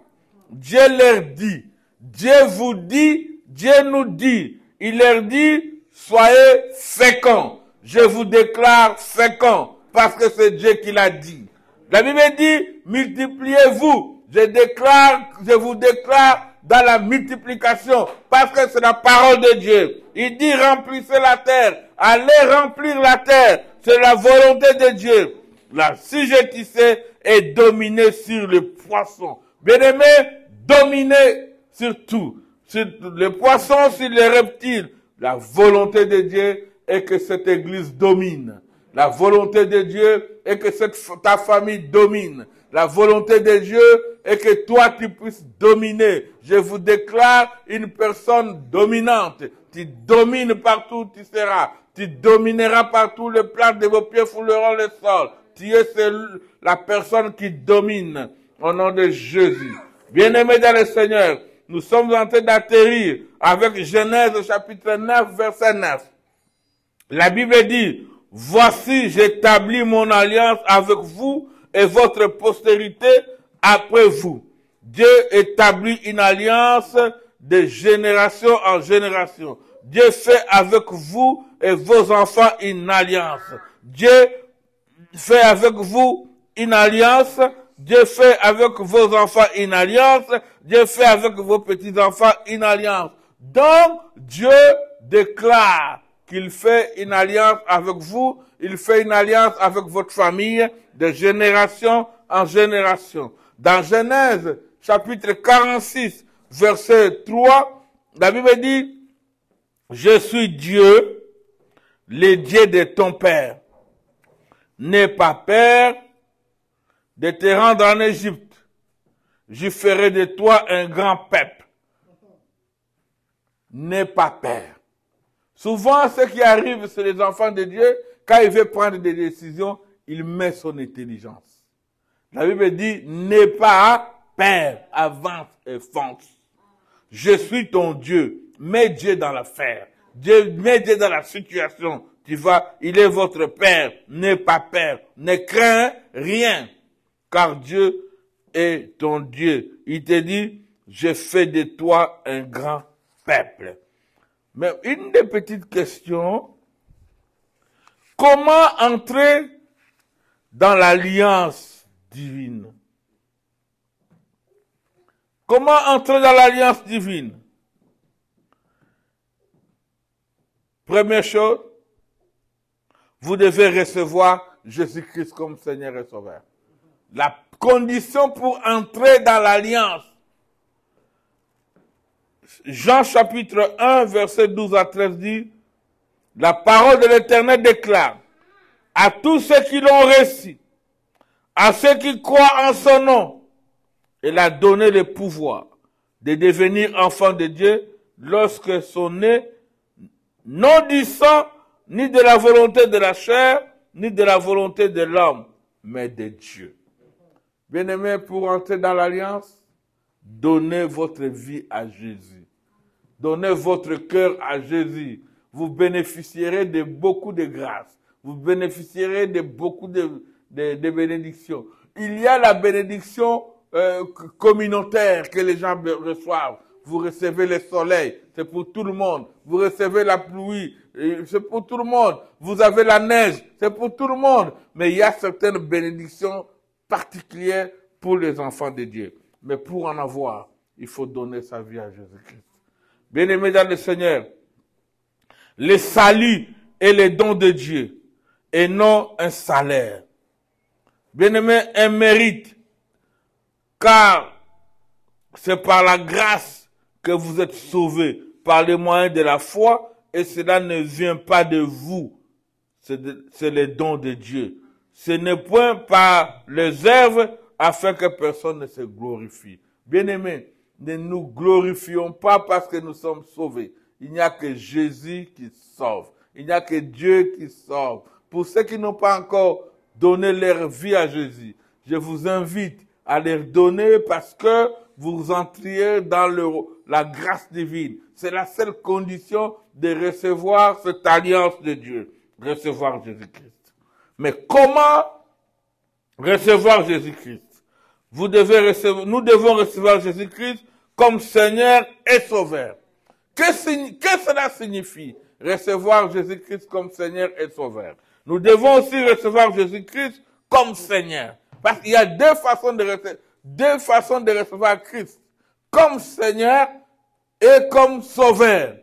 Dieu leur dit. Dieu vous dit, Dieu nous dit. Il leur dit, soyez féconds. Je vous déclare féconds parce que c'est Dieu qui l'a dit. La Bible dit, multipliez-vous. Je vous déclare dans la multiplication parce que c'est la parole de Dieu. Il dit, remplissez la terre. Allez remplir la terre. C'est la volonté de Dieu. La sujettissez et dominez sur les poissons. Bien-aimé, dominez sur tout. Sur les poissons, sur les reptiles. La volonté de Dieu est que cette église domine. La volonté de Dieu est que ta famille domine. La volonté de Dieu est que toi tu puisses dominer. Je vous déclare une personne dominante. Tu domines partout où tu seras. Tu domineras partout, les plantes de vos pieds fouleront le sol. Tu es la personne qui domine au nom de Jésus. Bien-aimés dans le Seigneur, nous sommes en train d'atterrir avec Genèse chapitre 9, verset 9. La Bible dit, voici j'établis mon alliance avec vous et votre postérité après vous. Dieu établit une alliance de génération en génération. Dieu fait avec vous et vos enfants une alliance. Dieu fait avec vous une alliance. Dieu fait avec vos enfants une alliance. Dieu fait avec vos petits-enfants une alliance. Donc, Dieu déclare qu'il fait une alliance avec vous. Il fait une alliance avec votre famille de génération en génération. Dans Genèse, chapitre 46, verset 3, la Bible dit, je suis Dieu, le Dieu de ton père. N'aie pas peur de te rendre en Égypte. Je ferai de toi un grand peuple. N'aie pas peur. Souvent, ce qui arrive, c'est les enfants de Dieu, quand il veut prendre des décisions, il met son intelligence. La Bible dit, n'aie pas peur, avance et fonce. Je suis ton Dieu. Mets Dieu dans l'affaire. Mets Dieu dans la situation. Tu vois, il est votre Père. N'aie pas peur. Ne crains rien. Car Dieu est ton Dieu. Il te dit, je fais de toi un grand peuple. Mais une des petites questions, comment entrer dans l'alliance divine? Comment entrer dans l'alliance divine? Première chose, vous devez recevoir Jésus-Christ comme Seigneur et Sauveur. La condition pour entrer dans l'alliance. Jean chapitre 1, verset 12 à 13 dit, la parole de l'Éternel déclare, à tous ceux qui l'ont reçu, À ceux qui croient en son nom, il a donné le pouvoir de devenir enfants de Dieu lorsque sont nés, non du sang, ni de la volonté de la chair, ni de la volonté de l'homme, mais de Dieu. Bien-aimés, pour entrer dans l'alliance, donnez votre vie à Jésus. Donnez votre cœur à Jésus. Vous bénéficierez de beaucoup de grâces. Vous bénéficierez de beaucoup de bénédictions. Il y a la bénédiction communautaire que les gens reçoivent. Vous recevez le soleil, c'est pour tout le monde. Vous recevez la pluie, c'est pour tout le monde. Vous avez la neige, c'est pour tout le monde. Mais il y a certaines bénédictions particulières pour les enfants de Dieu. Mais pour en avoir, il faut donner sa vie à Jésus-Christ. Bien-aimés dans le Seigneur, le salut est le don de Dieu et non un salaire. Bien-aimés, un mérite, car c'est par la grâce que vous êtes sauvés, par les moyens de la foi, et cela ne vient pas de vous, c'est le don de Dieu. Ce n'est point par les œuvres afin que personne ne se glorifie. Bien-aimés, ne nous glorifions pas parce que nous sommes sauvés. Il n'y a que Jésus qui sauve. Il n'y a que Dieu qui sauve. Pour ceux qui n'ont pas encore donné leur vie à Jésus, je vous invite à leur donner parce que vous entriez dans la grâce divine. C'est la seule condition de recevoir cette alliance de Dieu, recevoir Jésus-Christ. Mais comment recevoir Jésus-Christ? Nous devons recevoir Jésus-Christ comme Seigneur et Sauveur. Que cela signifie, recevoir Jésus-Christ comme Seigneur et Sauveur? Nous devons aussi recevoir Jésus-Christ comme Seigneur. Parce qu'il y a deux façons de recevoir Christ. Comme Seigneur et comme Sauveur.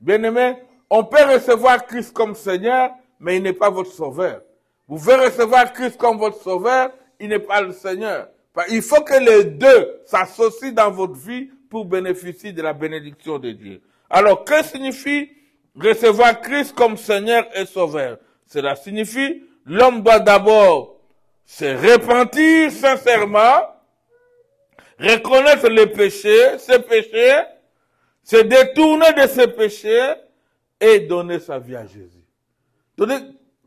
Bien-aimés, on peut recevoir Christ comme Seigneur, mais il n'est pas votre Sauveur. Vous pouvez recevoir Christ comme votre Sauveur, il n'est pas le Seigneur. Il faut que les deux s'associent dans votre vie pour bénéficier de la bénédiction de Dieu. Alors, que signifie recevoir Christ comme Seigneur et Sauveur? Cela signifie, l'homme doit d'abord se repentir sincèrement, reconnaître ses péchés, se détourner de ses péchés et donner sa vie à Jésus. Donc,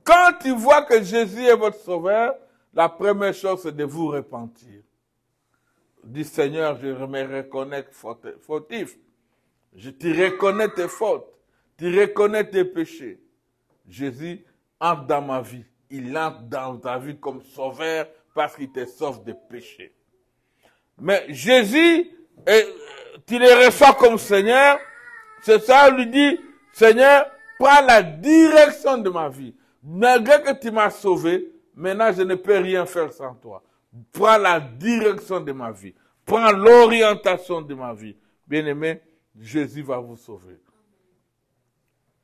quand tu vois que Jésus est votre Sauveur, la première chose, c'est de vous repentir. Dis, Seigneur, je me reconnais fautif. Tu reconnais tes fautes. Tu reconnais tes péchés. Jésus entre dans ma vie. Il entre dans ta vie comme Sauveur parce qu'il te sauve des péchés. Mais Jésus, tu le reçois comme Seigneur. C'est ça, lui dit, Seigneur, prends la direction de ma vie. Malgré que tu m'as sauvé, maintenant je ne peux rien faire sans toi. Prends la direction de ma vie. Prends l'orientation de ma vie. Bien-aimé, Jésus va vous sauver.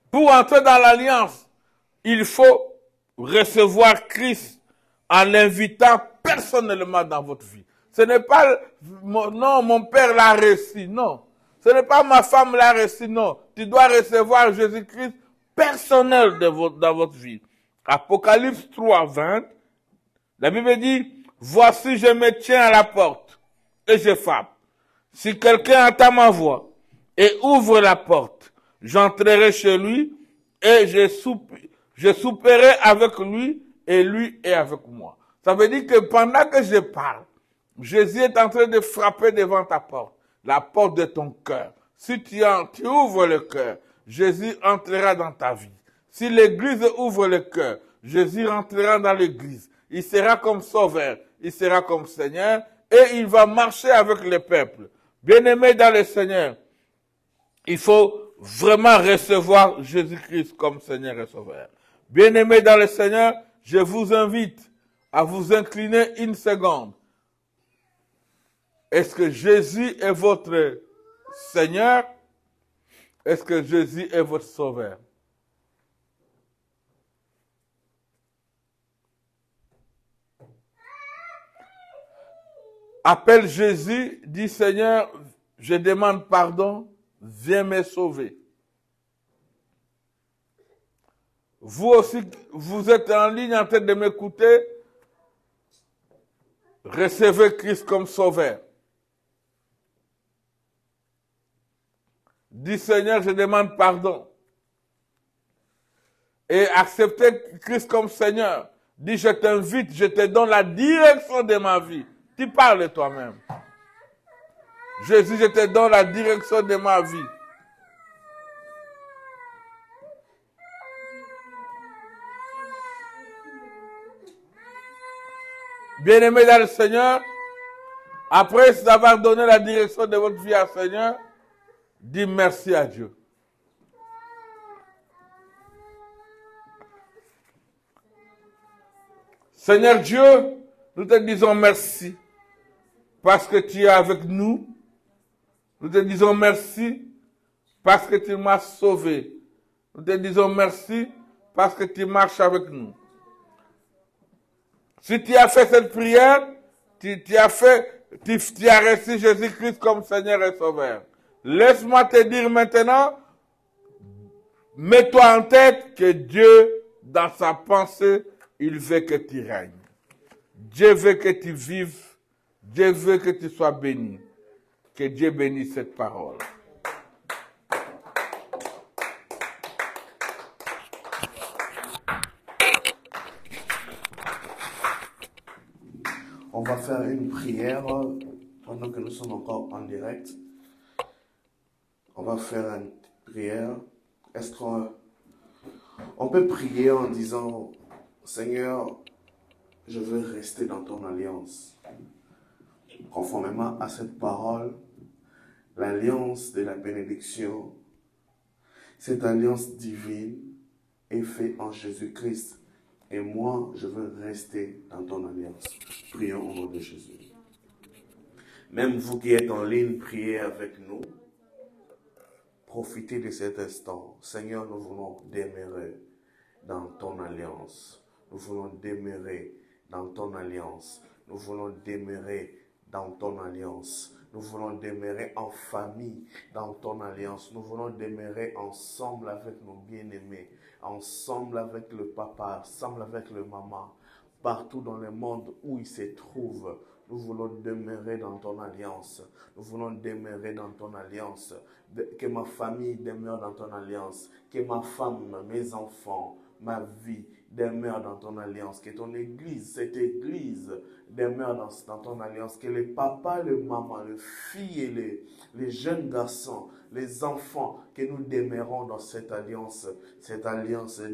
Pour entrer dans l'alliance, il faut recevoir Christ en l'invitant personnellement dans votre vie. Ce n'est pas, non, mon père l'a reçu, non. Ce n'est pas ma femme l'a reçu, non. Tu dois recevoir Jésus-Christ personnel dans votre vie. Apocalypse 3, 20, la Bible dit, voici je me tiens à la porte et je frappe. Si quelqu'un entend ma voix et ouvre la porte, j'entrerai chez lui et je souperai avec lui et lui est avec moi. Ça veut dire que pendant que je parle, Jésus est en train de frapper devant ta porte, la porte de ton cœur. Si tu ouvres le cœur, Jésus entrera dans ta vie. Si l'église ouvre le cœur, Jésus rentrera dans l'église. Il sera comme sauveur, il sera comme Seigneur et il va marcher avec le peuple. Bien-aimés dans le Seigneur, il faut vraiment recevoir Jésus-Christ comme Seigneur et Sauveur. Bien-aimés dans le Seigneur, je vous invite à vous incliner une seconde. Est-ce que Jésus est votre Seigneur? Est-ce que Jésus est votre Sauveur? Appelle Jésus, dit Seigneur, je demande pardon, viens me sauver. Vous aussi, vous êtes en ligne en train de m'écouter. Recevez Christ comme sauveur. Dis Seigneur, je demande pardon. Et acceptez Christ comme Seigneur. Dis, je t'invite, je te donne la direction de ma vie. Tu parles de toi-même. Jésus, je te donne la direction de ma vie. Bien-aimés dans le Seigneur, après avoir donné la direction de votre vie à Seigneur, dis merci à Dieu. Seigneur Dieu, nous te disons merci parce que tu es avec nous. Nous te disons merci parce que tu m'as sauvé. Nous te disons merci parce que tu marches avec nous. Si tu as fait cette prière, tu as reçu Jésus-Christ comme Seigneur et Sauveur. Laisse-moi te dire maintenant, mets-toi en tête que Dieu, dans sa pensée, il veut que tu règnes. Dieu veut que tu vives. Dieu veut que tu sois béni. Que Dieu bénisse cette parole. On va faire une prière pendant que nous sommes encore en direct. On va faire une prière. Est-ce qu'on peut prier en disant, Seigneur, je veux rester dans ton alliance. Conformément à cette parole, l'alliance de la bénédiction, cette alliance divine est faite en Jésus-Christ. Et moi, je veux rester dans ton alliance. Prions au nom de Jésus. Même vous qui êtes en ligne, priez avec nous. Profitez de cet instant. Seigneur, nous voulons demeurer dans ton alliance. Nous voulons demeurer dans ton alliance. Nous voulons demeurer dans ton alliance. Nous voulons demeurer en famille dans ton alliance. Nous voulons demeurer ensemble avec nos bien-aimés, ensemble avec le papa, ensemble avec le maman, partout dans le monde où ils se trouvent. Nous voulons demeurer dans ton alliance. Nous voulons demeurer dans ton alliance. Que ma famille demeure dans ton alliance. Que ma femme, mes enfants, ma vie demeure dans ton alliance. Que ton église, cette église demeure dans ton alliance. Que les papas, les mamans, les filles et les jeunes garçons, les enfants, que nous demeurons dans cette alliance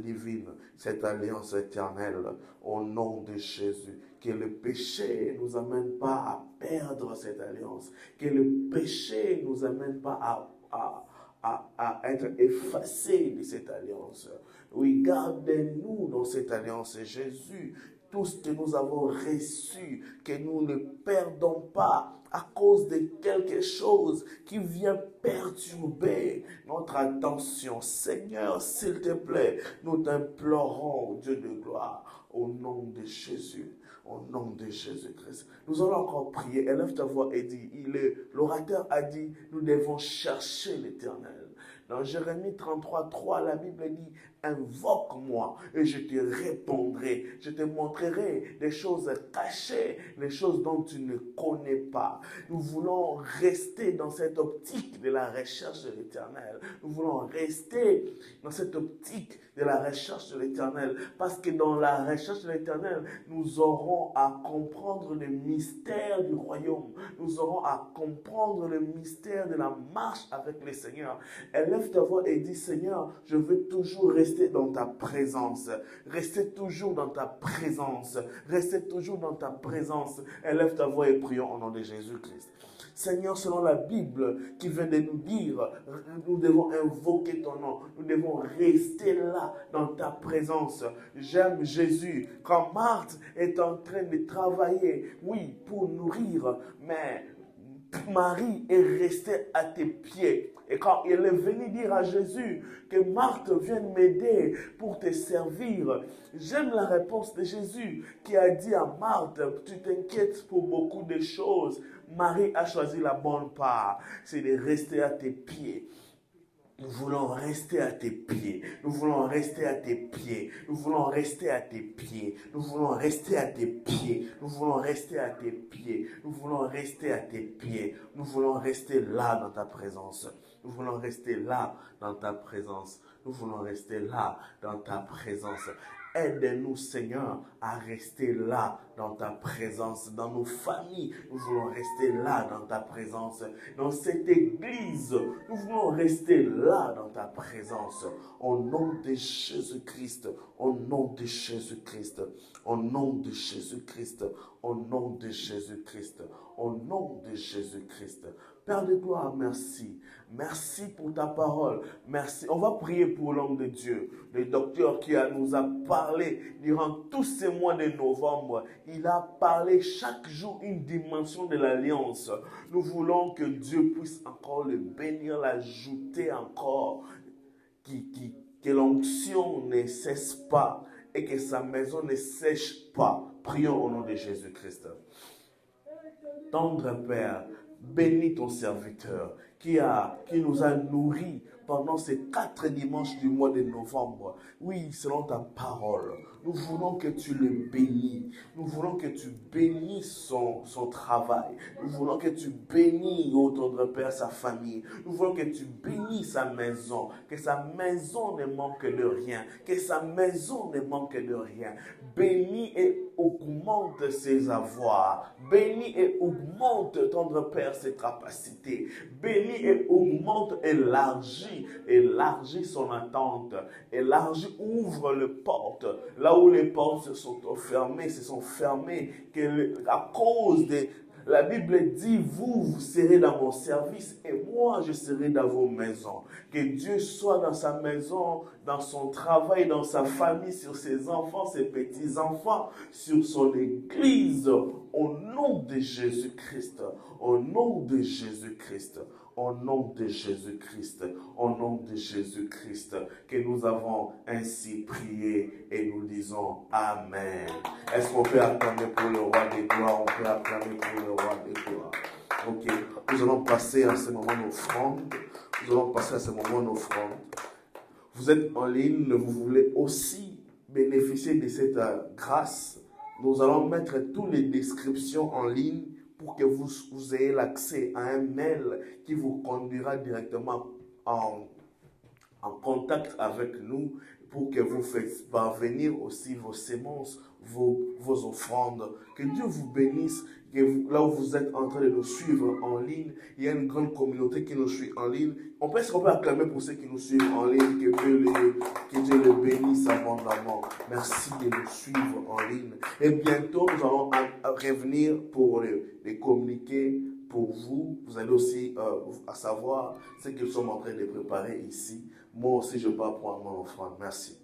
divine, cette alliance éternelle, au nom de Jésus. Que le péché ne nous amène pas à perdre cette alliance. Que le péché ne nous amène pas à être effacés de cette alliance. Oui, gardez-nous dans cette alliance. Jésus, tout ce que nous avons reçu, que nous ne perdons pas à cause de quelque chose qui vient perturber notre attention. Seigneur, s'il te plaît, nous t'implorons, Dieu de gloire, au nom de Jésus. Au nom de Jésus-Christ. Nous allons encore prier. Élève ta voix et dis, l'orateur a dit, nous devons chercher l'Éternel. Dans Jérémie 33:3, la Bible dit, invoque-moi et je te répondrai. Je te montrerai des choses cachées, des choses dont tu ne connais pas. Nous voulons rester dans cette optique de la recherche de l'Éternel. Nous voulons rester dans cette optique de la recherche de l'Éternel. Parce que dans la recherche de l'Éternel, nous aurons à comprendre le mystère du royaume. Nous aurons à comprendre le mystère de la marche avec le Seigneur. Élève ta voix et dis, Seigneur, je veux toujours rester dans ta présence. Rester toujours dans ta présence. Rester toujours dans ta présence. Élève ta voix et prions au nom de Jésus-Christ. Seigneur, selon la Bible qui vient de nous dire, nous devons invoquer ton nom. Nous devons rester là dans ta présence. J'aime Jésus. Quand Marthe est en train de travailler, oui, pour nourrir, mais Marie est restée à tes pieds. Et quand elle est venue dire à Jésus que Marthe vienne m'aider pour te servir, j'aime la réponse de Jésus qui a dit à Marthe, tu t'inquiètes pour beaucoup de choses. Marie a choisi la bonne part, c'est de rester à tes pieds. Nous voulons rester à tes pieds. Nous voulons rester à tes pieds. Nous voulons rester à tes pieds. Nous voulons rester à tes pieds. Nous voulons rester à tes pieds. Nous voulons rester à tes pieds. Nous voulons rester là dans ta présence. Nous voulons rester là dans ta présence. Nous voulons rester là dans ta présence. Aide-nous, Seigneur, à rester là dans ta présence, dans nos familles. Nous voulons rester là dans ta présence. Dans cette église, nous voulons rester là dans ta présence. Au nom de Jésus-Christ, au nom de Jésus-Christ, au nom de Jésus-Christ, au nom de Jésus-Christ, au nom de Jésus-Christ. Père de gloire, merci. Merci pour ta parole. Merci. On va prier pour l'homme de Dieu, le docteur qui nous a parlé durant tous ces mois de novembre. Il a parlé chaque jour une dimension de l'alliance. Nous voulons que Dieu puisse encore le bénir, l'ajouter encore, que l'onction ne cesse pas et que sa maison ne sèche pas. Prions au nom de Jésus-Christ. Tendre Père, bénis ton serviteur qui nous a nourris pendant ces 4 dimanches du mois de novembre. Oui, selon ta parole, nous voulons que tu le bénis. Nous voulons que tu bénisses son travail. Nous voulons que tu bénisses, ô tendre Père, sa famille. Nous voulons que tu bénisses sa maison. Que sa maison ne manque de rien. Que sa maison ne manque de rien. Bénis et augmente ses avoirs. Bénis et augmente, tendre Père, ses capacités. Bénis et augmente, élargis son attente. Élargis, ouvre les portes. Là où les portes se sont fermées, à cause de... La Bible dit, vous serez dans mon service et moi, je serai dans vos maisons. Que Dieu soit dans sa maison, dans son travail, dans sa famille, sur ses enfants, ses petits-enfants, sur son église. Au nom de Jésus-Christ, au nom de Jésus-Christ, au nom de Jésus-Christ, au nom de Jésus-Christ, que nous avons ainsi prié et nous disons Amen. Est-ce qu'on peut acclamer pour le roi des gloires? On peut acclamer pour le roi des gloires. Ok, nous allons passer à ce moment d'offrande. Nous allons passer à ce moment d'offrande. Vous êtes en ligne, vous voulez aussi bénéficier de cette grâce. Nous allons mettre toutes les descriptions en ligne pour que vous ayez l'accès à un mail qui vous conduira directement en contact avec nous pour que vous faites parvenir aussi vos sémences, vos offrandes. Que Dieu vous bénisse. Là où vous êtes en train de nous suivre en ligne, il y a une grande communauté qui nous suit en ligne. On peut acclamer pour ceux qui nous suivent en ligne, que Dieu les bénisse abondamment. Merci de nous suivre en ligne. Et bientôt, nous allons revenir pour les communiquer pour vous. Vous allez aussi savoir ce que nous sommes en train de préparer ici. Moi aussi, je pars prendre mon offrande. Merci.